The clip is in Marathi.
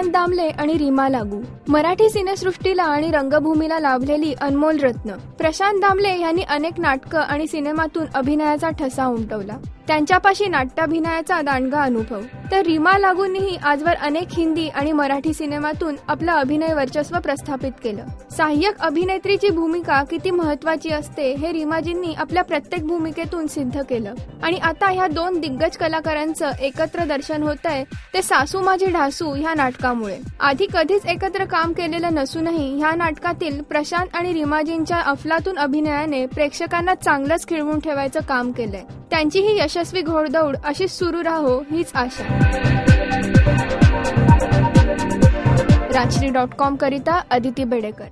प्रशांत दामले आणि रीमा लागू मराठी सिनेसृष्टीला आणि रंगभूमीला लाभलेली अनमोल रत्न। प्रशांत दामले यांनी अनेक नाटकं आणि सिनेमातून अभिनयाचा ठसा उमटवला। त्यांच्यापाशी नाट्याभिनयाचा दांडगा अनुभव। तर रीमा लागूंनीही आजवर अनेक हिंदी आणि मराठी सिनेमातून आपलं अभिनय वर्चस्व प्रस्थापित केलं। सहाय्यक अभिनेत्रीची भूमिका किती महत्त्वाची असते हे रीमाजींनी आपल्या प्रत्येक भूमिकेतून सिद्ध केलं। आणि आता ह्या दोन दिग्गज कलाकारांचं एकत्र दर्शन होतंय ते सासू माझी ढासू ह्या नाटकामुळे। आधी कधीच एकत्र काम केलेलं नसूनही ह्या नाटकातील प्रशांत आणि रीमाजींच्या अफलातून अभिनयाने प्रेक्षकांना चांगलंच खिळवून ठेवायचं काम केलंय। त्यांची ही यशस्वी घोडदौड अशीच सुरू राहो हीच आशा। राजश्री.com करिता अदिती बेडेकर।